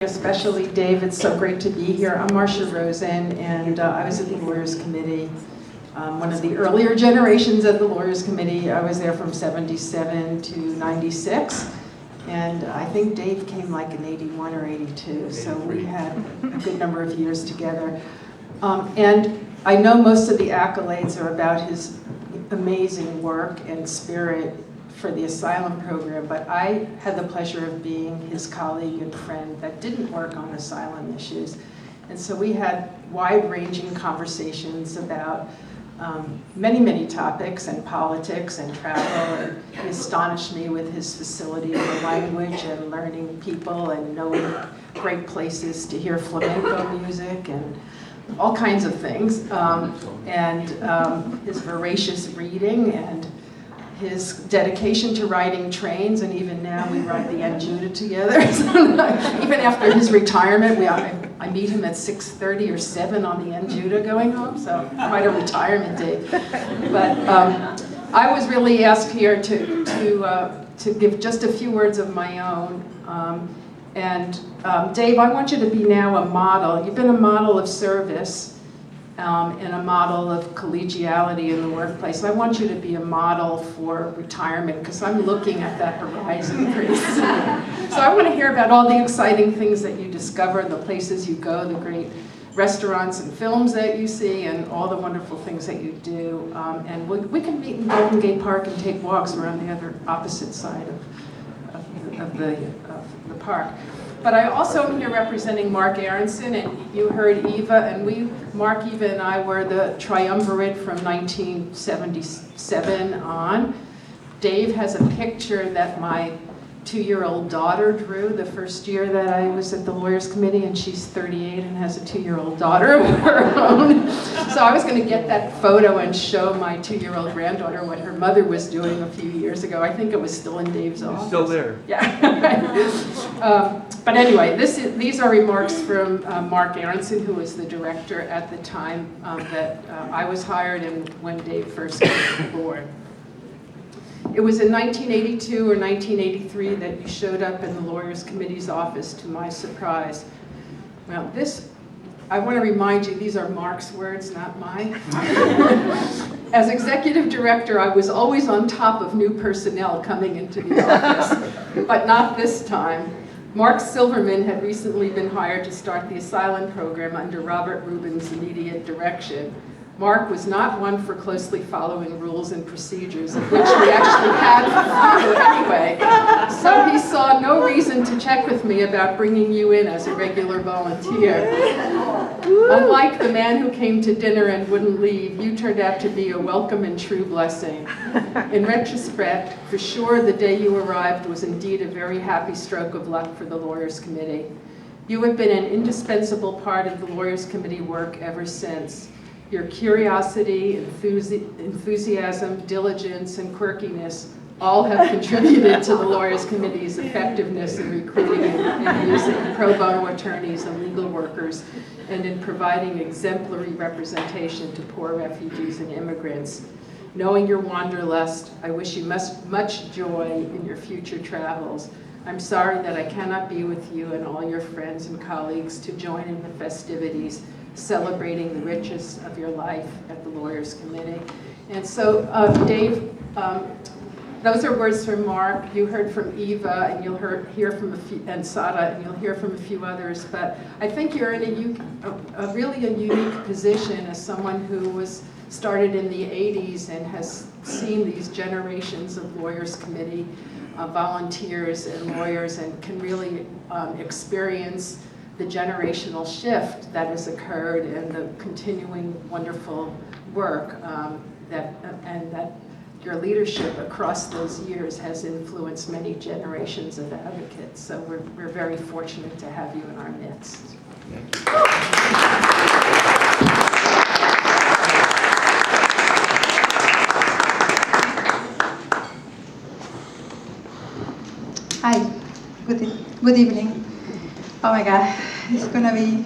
Especially Dave, it's so great to be here. I'm Marcia Rosen, and I was at the Lawyers Committee, one of the earlier generations of the Lawyers Committee. I was there from 77 to 96, and I think Dave came like in 81 or 82, so we had a good number of years together. And I know most of the accolades are about his amazing work and spirit for the Asylum program, but I had the pleasure of being his colleague and friend that didn't work on asylum issues. And so we had wide-ranging conversations about many, many topics, and politics and travel, and he astonished me with his facility for language and learning people and knowing great places to hear flamenco music and all kinds of things, his voracious reading and his dedication to riding trains, and even now we ride the Judah together. Even after his retirement, I meet him at 6:30 or 7 on the Judah going home, so quite a retirement day. But I was really asked here to give just a few words of my own. Dave, I want you to be now a model. You've been a model of service and a model of collegiality in the workplace. I want you to be a model for retirement, because I'm looking at that horizon pretty soon. So I want to hear about all the exciting things that you discover, the places you go, the great restaurants and films that you see, and all the wonderful things that you do. And we can meet in Golden Gate Park and take walks around the other opposite side of the park. But I also am here representing Mark Aronson, and you heard Eva, and Mark, Eva, and I were the triumvirate from 1977 on. Dave has a picture that my 2-year-old daughter drew the first year that I was at the Lawyers Committee, and she's 38 and has a 2-year-old daughter of her own. So I was going to get that photo and show my 2-year-old granddaughter what her mother was doing a few years ago. I think it was still in Dave's office. It's still there. Yeah. But anyway, these are remarks from Mark Aronson, who was the director at the time that I was hired and when Dave first came aboard. It was in 1982 or 1983 that you showed up in the Lawyers Committee's office, to my surprise. Well, I want to remind you, these are Mark's words, not mine. As executive director, I was always on top of new personnel coming into the office, but not this time. Mark Silverman had recently been hired to start the Asylum program under Robert Rubin's immediate direction. Mark was not one for closely following rules and procedures, of which we actually had anyway. So he saw no reason to check with me about bringing you in as a regular volunteer. Unlike the man who came to dinner and wouldn't leave, you turned out to be a welcome and true blessing. In retrospect, for sure, the day you arrived was indeed a very happy stroke of luck for the Lawyers Committee. You have been an indispensable part of the Lawyers Committee work ever since. Your curiosity, enthusiasm, diligence, and quirkiness all have contributed to the Lawyers Committee's effectiveness in recruiting and using pro bono attorneys and legal workers, and in providing exemplary representation to poor refugees and immigrants. Knowing your wanderlust, I wish you much joy in your future travels. I'm sorry that I cannot be with you and all your friends and colleagues to join in the festivities celebrating the riches of your life at the Lawyers Committee. And so, Dave, those are words from Mark. You heard from Eva, and you'll hear from and Sada, and you'll hear from a few others. But I think you're in really a unique position as someone who was started in the 80s and has seen these generations of Lawyers Committee volunteers and lawyers, and can really experience the generational shift that has occurred and the continuing wonderful work that your leadership across those years has influenced many generations of advocates. So we're very fortunate to have you in our midst. Hi, good evening. Oh my God, it's gonna be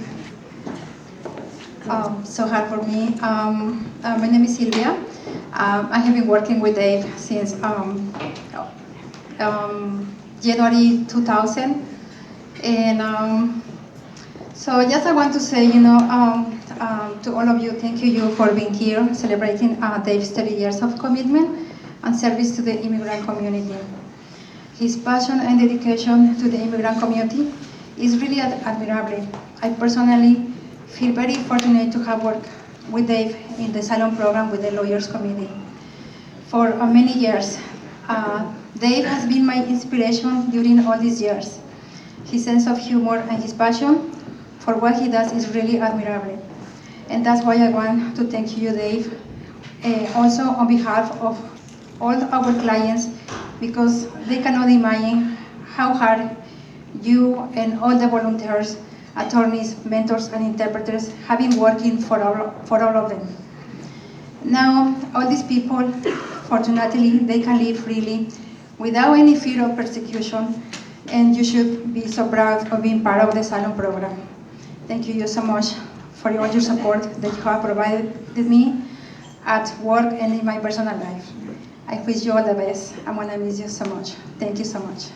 so hard for me. My name is Silvia. I have been working with Dave since January 2000. And so just I want to say, to all of you, thank you for being here, celebrating Dave's 30 years of commitment and service to the immigrant community. His passion and dedication to the immigrant community is really admirable. I personally feel very fortunate to have worked with Dave in the Asylum program with the Lawyers Committee for many years. Dave has been my inspiration during all these years. His sense of humor and his passion for what he does is really admirable. And that's why I want to thank you, Dave, also on behalf of all our clients, because they cannot imagine how hard you and all the volunteers, attorneys, mentors, and interpreters have been working for all of them. Now, all these people, fortunately, they can live freely without any fear of persecution, and you should be so proud of being part of the Asylum program. Thank you so much for all your support that you have provided me at work and in my personal life. I wish you all the best. I'm gonna miss you so much. Thank you so much.